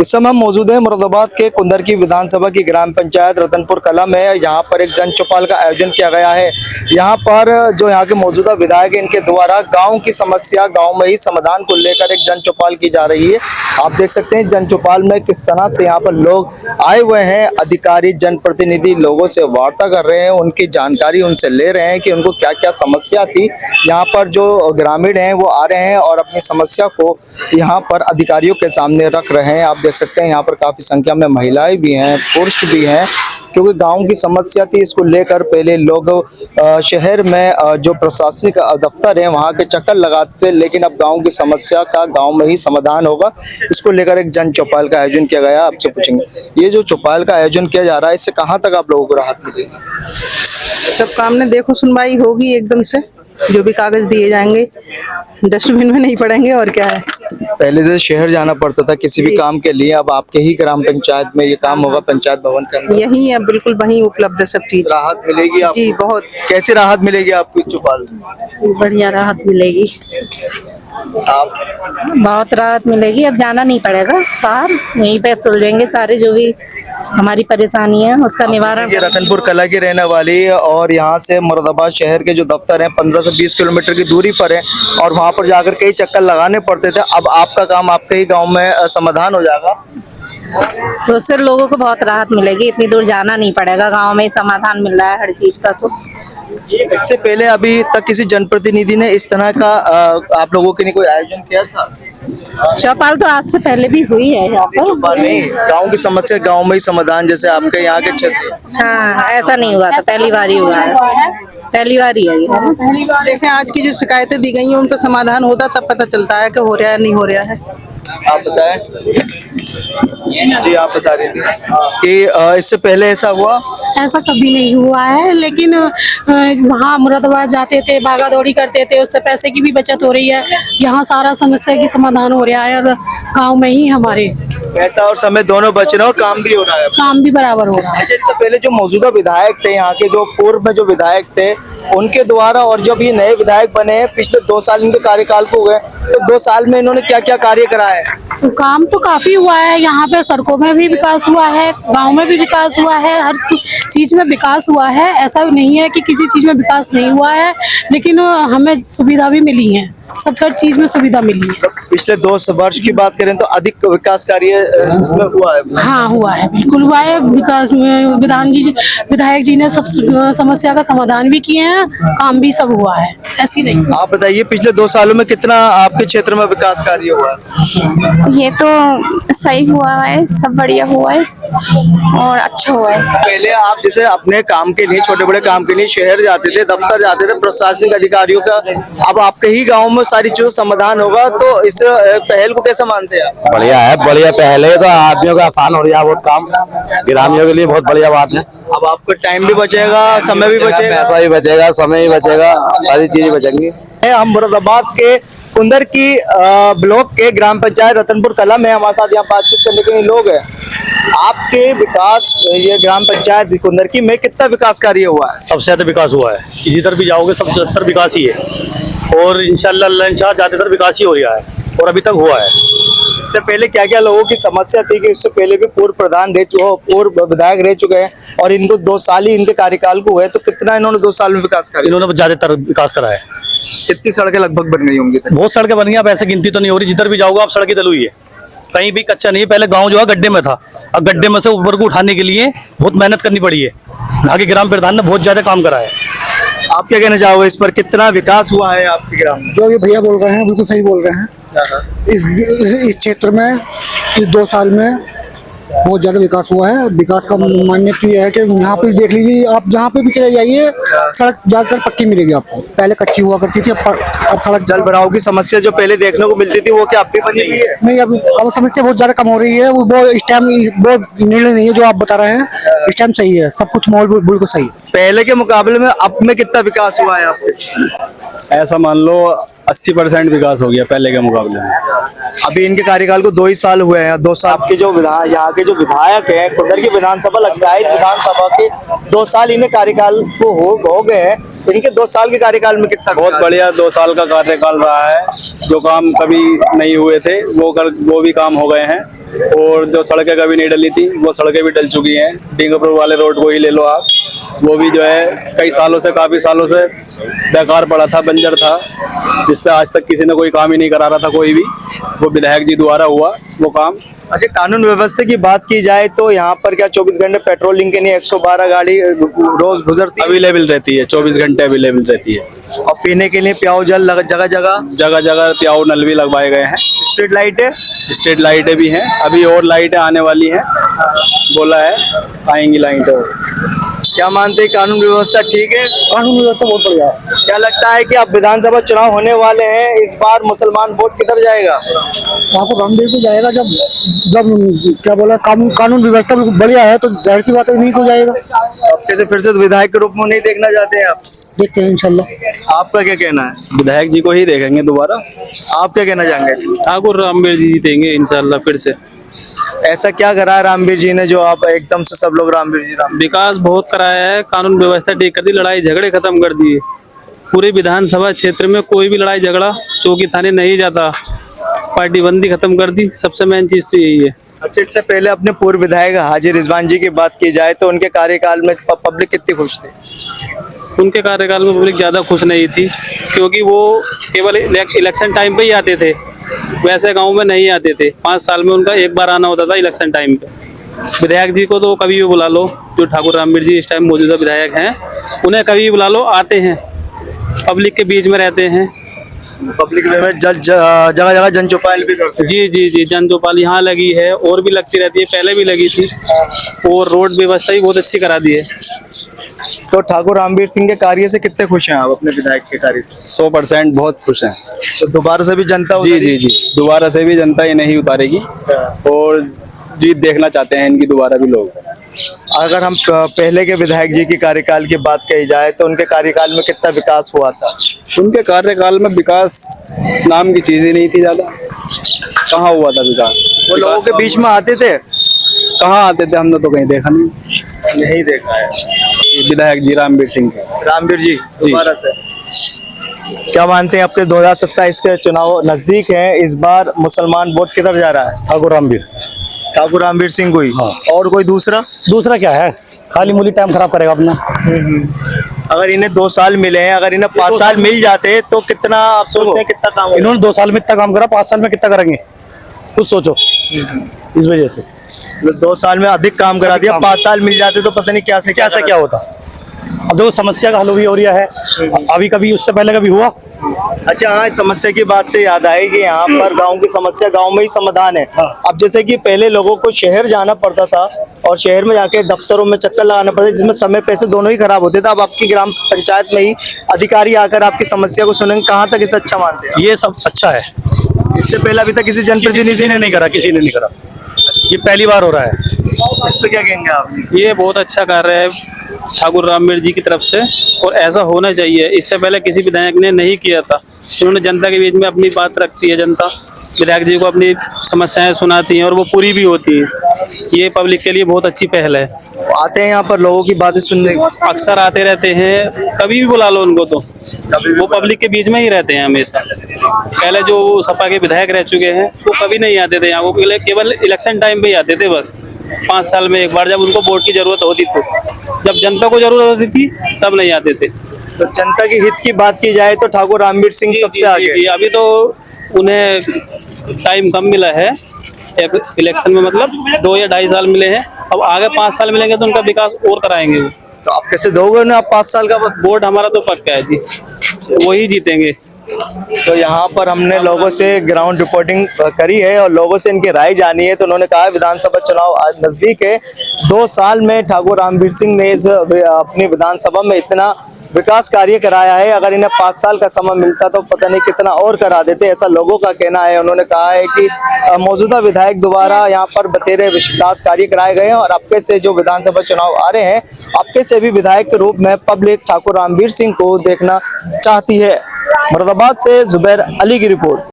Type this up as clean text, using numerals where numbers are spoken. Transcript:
इस समय हम मौजूद है मुरादाबाद के कुंदरकी विधानसभा की ग्राम पंचायत रतनपुर कला में। यहाँ पर एक जन चौपाल का आयोजन किया गया है। यहाँ पर जो यहाँ के मौजूदा विधायक हैं, इनके द्वारा गांव की समस्या गांव में ही समाधान को लेकर एक जन चौपाल की जा रही है। आप देख सकते हैं जन चौपाल में किस तरह से यहाँ पर लोग आए हुए हैं। अधिकारी जनप्रतिनिधि लोगों से वार्ता कर रहे हैं, उनकी जानकारी उनसे ले रहे हैं कि उनको क्या क्या समस्या थी। यहाँ पर जो ग्रामीण हैं वो आ रहे हैं और अपनी समस्या को यहाँ पर अधिकारियों के सामने रख रहे हैं। आप देख सकते हैं यहाँ पर काफी संख्या में महिलाएं भी हैं, पुरुष भी हैं, क्योंकि गांव की समस्या थी। इसको लेकर पहले लोग शहर में जो प्रशासनिक दफ्तर है वहां के चक्कर लगाते थे, लेकिन अब गांव की समस्या का गांव में ही समाधान होगा। इसको लेकर एक जन चौपाल का आयोजन किया गया। आपसे पूछेंगे, ये जो चौपाल का आयोजन किया जा रहा है, इससे कहाँ तक आप लोगों को राहत मिलेगी? सब काम ने देखो सुनवाई होगी एकदम से, जो भी कागज दिए जाएंगे डस्टबिन में नहीं पड़ेंगे। और क्या है, पहले से शहर जाना पड़ता था किसी भी काम के लिए, अब आपके ही ग्राम पंचायत में ये काम होगा, पंचायत भवन के अंदर यही है, बिल्कुल वहीं उपलब्ध है सब चीज। राहत मिलेगी आपको? जी बहुत। कैसे राहत मिलेगी आपको इस चौपाल? बढ़िया राहत मिलेगी, आप बहुत राहत मिलेगी। अब जाना नहीं पड़ेगा बाहर, यहीं पे सुलझेंगे सारे जो भी हमारी परेशानी है उसका निवारण। ये रतनपुर कला की रहने वाली है और यहाँ से मुरादाबाद शहर के जो दफ्तर हैं 15 से 20 किलोमीटर की दूरी पर है और वहाँ पर जाकर कई चक्कर लगाने पड़ते थे। अब आपका काम आपके ही गांव में समाधान हो जाएगा, तो उससे लोगों को बहुत राहत मिलेगी। इतनी दूर जाना नहीं पड़ेगा, गांव में ही समाधान मिल रहा है हर चीज का। तो इससे पहले अभी तक किसी जनप्रतिनिधि ने इस तरह का आप लोगों के लिए कोई आयोजन किया था? चौपाल तो आज से पहले भी हुई है यहाँ पर। चौपाल नहीं, गांव की समस्या गांव में ही समाधान, जैसे आपके यहाँ के क्षेत्र। हाँ, ऐसा नहीं हुआ था, पहली बार ही हुआ है, पहली बार ही है ये। देखें आज की जो शिकायतें दी गई हैं उन पर समाधान होता तब पता चलता है कि हो रहा है नहीं हो रहा है। आप बताएं जी, आप बता रहे थे कि इससे पहले ऐसा हुआ? ऐसा कभी नहीं हुआ है, लेकिन वहाँ मुरादाबाद जाते थे, भागा दौड़ी करते थे, उससे पैसे की भी बचत हो रही है। यहाँ सारा समस्या की समाधान हो रहा है और गांव में ही हमारे पैसा और समय दोनों बच रहे हैं और काम भी हो रहा है। काम भी बराबर हो रहा है। अच्छा, इससे पहले जो मौजूदा विधायक थे, यहाँ के जो पूर्व में जो विधायक थे, उनके द्वारा और जब ये नए विधायक बने हैं, पिछले 2 साल इनके कार्यकाल को हुए, तो 2 साल में इन्होंने क्या क्या कार्य कराया है? तो काम तो काफी हुआ है, यहाँ पे सड़कों में भी विकास हुआ है, गांव में भी विकास हुआ है, हर चीज में विकास हुआ है। ऐसा नहीं है कि किसी चीज में विकास नहीं हुआ है, लेकिन हमें सुविधा भी मिली है, सब हर चीज में सुविधा मिली है। पिछले 2 वर्ष की बात करें तो अधिक विकास कार्य इसमें हुआ है? हाँ हुआ है, बिल्कुल हुआ है विकास में। विधायक जी ने सब समस्या का समाधान भी किए हैं, काम भी सब हुआ है, ऐसी नहीं। आप बताइए पिछले 2 सालों में कितना आपके क्षेत्र में विकास कार्य हुआ है? ये तो सही हुआ है, सब बढ़िया हुआ है और अच्छा हुआ है। पहले आप जैसे अपने काम के लिए, छोटे बड़े काम के लिए शहर जाते थे, दफ्तर जाते थे, प्रशासनिक अधिकारियों का, अब आपके ही गांव में सारी चीजों समाधान होगा, तो इस पहल को कैसे मानते हैं आप? बढ़िया है, बढ़िया पहल है, तो आदमियों का आसान हो रहा है बहुत काम, ग्रामीणों के लिए बहुत बढ़िया बात है। अब आपका टाइम भी बचेगा, समय भी बचेगा, पैसा भी बचेगा, समय भी बचेगा, सारी चीजें बचेंगी। हम मुरादाबाद के कुंदरकी ब्लॉक के ग्राम पंचायत रतनपुर कला में, हमारे साथ यहाँ बातचीत करने के लिए लोग हैं। आपके विकास, ये ग्राम पंचायत कुंदरकी में कितना विकास कार्य हुआ है? सबसे ज्यादा विकास हुआ है, जिधर भी जाओगे सब ज्यादातर विकास ही है और इंशाल्लाह ज्यादातर विकास ही हो रहा है और अभी तक हुआ है। इससे पहले क्या क्या लोगों की समस्या थी कि इससे पहले भी पूर्व प्रधान पूर्व विधायक रह चुके हैं और इनको 2 साल ही इनके कार्यकाल को हुए, तो कितना इन्होंने 2 साल में विकास करा? इन्होंने ज्यादातर विकास करा है। कितनी सड़कें लगभग बन गई होंगी? बहुत सड़कें बन गई, अब ऐसे गिनती तो नहीं हो रही, जिधर भी जाओगे आप सड़कें डली हुई है, कहीं भी कच्चा नहीं है। पहले गांव जो है गड्ढे में था, अब गड्ढे में से ऊपर को उठाने के लिए बहुत मेहनत करनी पड़ी है। आगे ग्राम प्रधान ने बहुत ज्यादा काम करा है। आप क्या कहना चाहोगे इस पर, कितना विकास हुआ है आपके ग्राम में? जो ये भैया बोल रहे हैं बिल्कुल सही बोल रहे हैं। इस क्षेत्र में इस 2 साल में बहुत ज़्यादा विकास हुआ है। विकास का मान्य तो यह है कि यहाँ पे देख लीजिए, आप जहाँ पे भी चले जाइए सड़क ज़्यादातर पक्की मिलेगी आपको, पहले कच्ची हुआ करती थी, अब सड़क। जल भराव की समस्या जो पहले देखने को मिलती थी वो क्या अब भी बनी हुई है? नहीं, अब समस्या बहुत ज़्यादा कम हो रही है। वो इस टाइम वो निर्णय नहीं है जो आप बता रहे हैं, इस टाइम सही है, सब कुछ माहौल बिल्कुल सही है। पहले के मुकाबले में अब में कितना विकास हुआ है आपके? ऐसा मान लो 80% विकास हो गया पहले के मुकाबले में। अभी इनके कार्यकाल को 2 ही साल हुए हैं। 2 साल आपके जो यहाँ के जो विधायक हैं, कुंदरकी विधानसभा लगता है, इस विधानसभा के 2 साल इन्हें कार्यकाल को हो गए हैं। इनके 2 साल के कार्यकाल में कितना? बहुत बढ़िया 2 साल का कार्यकाल रहा है, जो काम कभी नहीं हुए थे वो भी काम हो गए हैं और जो सड़कें कभी नहीं डली थी वो सड़कें भी डल चुकी हैं। डींगरपुर वाले रोड को ही ले लो आप, वो भी जो है कई सालों से, काफ़ी सालों से बेकार पड़ा था, बंजर था, जिस पे आज तक किसी ने कोई काम ही नहीं करा रहा था कोई भी। वो विधायक जी द्वारा हुआ वो काम। अच्छा, कानून व्यवस्था की बात की जाए तो यहाँ पर क्या 24 घंटे पेट्रोलिंग के लिए 112 गाड़ी रोज गुजरती है? अवेलेबल रहती है, 24 घंटे अवेलेबल रहती है। और पीने के लिए प्याऊ जल जगह जगह प्याऊ नल भी लगवाए गए हैं। स्ट्रीट लाइटें? स्ट्रीट लाइटें भी हैं, अभी और लाइटें आने वाली हैं, बोला है आएंगी लाइटें और। क्या मानते हैं, कानून व्यवस्था ठीक है? कानून व्यवस्था बहुत बढ़िया है। क्या लगता है कि अब विधानसभा चुनाव होने वाले हैं, इस बार मुसलमान वोट किधर जाएगा? ठाकुर रामदेव को जाएगा। जब जब क्या बोला, कानून व्यवस्था बढ़िया है तो जाहिर सी बात है उन्हीं को जाएगा। अब कैसे फिर से विधायक के रूप में नहीं देखना चाहते हैं आप? देखते हैं इंशाल्लाह। आपका क्या कहना है? विधायक जी को ही देखेंगे दोबारा। आप क्या कहना चाहेंगे? ठाकुर रामवीर जी देंगे इंशाल्लाह फिर से। ऐसा क्या करा है रामवीर जी ने जो आप एकदम से सब लोग रामवीर जी विकास बहुत कराया है, कानून व्यवस्था ठीक कर दी, लड़ाई झगड़े खत्म कर दिए। पूरे विधानसभा क्षेत्र में कोई भी लड़ाई झगड़ा चौकी थाने नहीं जाता, पार्टी बंदी खत्म कर दी। सबसे मेन चीज तो यही है। अच्छा, इससे पहले अपने पूर्व विधायक हाजी रिजवान जी की बात की जाए तो उनके कार्यकाल में पब्लिक कितनी खुश थी? उनके कार्यकाल में पब्लिक ज़्यादा खुश नहीं थी, क्योंकि वो केवल इलेक्शन टाइम पे ही आते थे, वैसे गांव में नहीं आते थे। 5 साल में उनका एक बार आना होता था इलेक्शन टाइम पे। विधायक जी को तो कभी भी बुला लो, जो ठाकुर रामवीर जी इस टाइम मौजूदा विधायक हैं, उन्हें कभी भी बुला लो, आते हैं, पब्लिक के बीच में रहते हैं। पब्लिक में जगह जगह जन चौपाल भी करते हैं। जी, जन चौपाल यहाँ लगी है और भी लगती रहती है, पहले भी लगी थी, और रोड व्यवस्था भी बहुत अच्छी करा दी है। तो ठाकुर रामवीर सिंह के कार्य से कितने खुश हैं आप अपने विधायक के कार्य से? 100% बहुत खुश हैं। तो दोबारा से भी जनता जी, दोबारा से भी जनता ये नहीं उतारेगी और जीत देखना चाहते हैं इनकी दोबारा भी लोग। अगर हम पहले के विधायक जी की कार्यकाल की बात कही जाए तो उनके कार्यकाल में कितना विकास हुआ था? उनके कार्यकाल में विकास नाम की चीज ही नहीं थी ज्यादा। कहाँ हुआ था विकास? वो लोगों के बीच में आते थे? कहाँ आते थे, हमने तो कहीं देखा नहीं देखा है। विधायक जी रामवीर सिंह के। रामवीर जी दोबारा से क्या मानते हैं? आपके 2027 के चुनाव नजदीक हैं, इस बार मुसलमान वोट किधर जा रहा है? ठाकुर रामवीर सिंह को ही। हाँ। और कोई दूसरा क्या है, खाली मूली टाइम खराब करेगा अपना। अगर इन्हें 2 साल मिले हैं, अगर इन्हें 5 साल मिल जाते तो कितना आप सोचते हैं कितना काम होगा? इन्होंने 2 साल में इतना काम करा, 5 साल में कितना करेंगे कुछ सोचो। इस वजह से 2 साल में अधिक काम करा दिया, 5 साल मिल जाते तो पता नहीं क्या होता। अब देखो समस्या का हल हो रहा है, अभी कभी उससे पहले कभी हुआ? अच्छा, हाँ, इस समस्या की बात से याद आई कि यहाँ पर गांव की समस्या गांव में ही समाधान है। अब जैसे कि पहले लोगों को शहर जाना पड़ता था और शहर में जाके दफ्तरों में चक्कर लगाना पड़ता था, जिसमें समय पैसे दोनों ही खराब होते थे। अब आपकी ग्राम पंचायत में ही अधिकारी आकर आपकी समस्या को सुनेंगे। कहाँ तक इसे अच्छा मानते हैं? ये सब अच्छा है। इससे पहले अभी तक किसी जनप्रतिनिधि ने नहीं करा? किसी ने नहीं करा, ये पहली बार हो रहा है। इस पे क्या कहेंगे आप? ये बहुत अच्छा कार्य है ठाकुर रामवीर जी की तरफ से, और ऐसा होना चाहिए। इससे पहले किसी विधायक ने नहीं किया था। उन्होंने जनता के बीच में अपनी बात रखती है, जनता विधायक जी को अपनी समस्याएं सुनाती हैं और वो पूरी भी होती है। ये पब्लिक के लिए बहुत अच्छी पहल है। आते हैं यहाँ पर लोगों की बातें सुनने? अक्सर आते रहते हैं, कभी भी बुला लो उनको, तो वो पब्लिक के बीच में ही रहते हैं हमेशा। पहले जो सपा के विधायक रह चुके हैं वो कभी नहीं आते थे यहाँ, वो केवल इलेक्शन टाइम पे ही आते थे बस, 5 साल में एक बार, जब उनको वोट की जरूरत होती थी। जब जनता को जरूरत होती थी तब नहीं आते थे। तो जनता के हित की बात की जाए तो ठाकुर रामवीर सिंह सबसे आगे। अभी तो उन्हें टाइम कम मिला है एक इलेक्शन में, मतलब 2 या 2.5 साल मिले हैं। अब आगे 5 साल मिलेंगे तो उनका विकास और कराएंगे वो। तो आप कैसे दोगे उन्हें? आप 5 साल का वोट हमारा तो पक्का है जी, वही जीतेंगे। तो यहाँ पर हमने लोगों से ग्राउंड रिपोर्टिंग करी है और लोगों से इनकी राय जानी है। तो उन्होंने कहा विधानसभा चुनाव आज नजदीक है, 2 साल में ठाकुर रामवीर सिंह ने अपनी विधानसभा में इतना विकास कार्य कराया है, अगर इन्हें 5 साल का समय मिलता तो पता नहीं कितना और करा देते, ऐसा लोगों का कहना है। उन्होंने कहा है कि मौजूदा विधायक द्वारा यहाँ पर बतेरे विकास कार्य कराए गए हैं और आपके से जो विधानसभा चुनाव आ रहे हैं, आपके से भी विधायक के रूप में पब्लिक ठाकुर रामवीर सिंह को देखना चाहती है। मुरादाबाद से जुबैर अली की रिपोर्ट।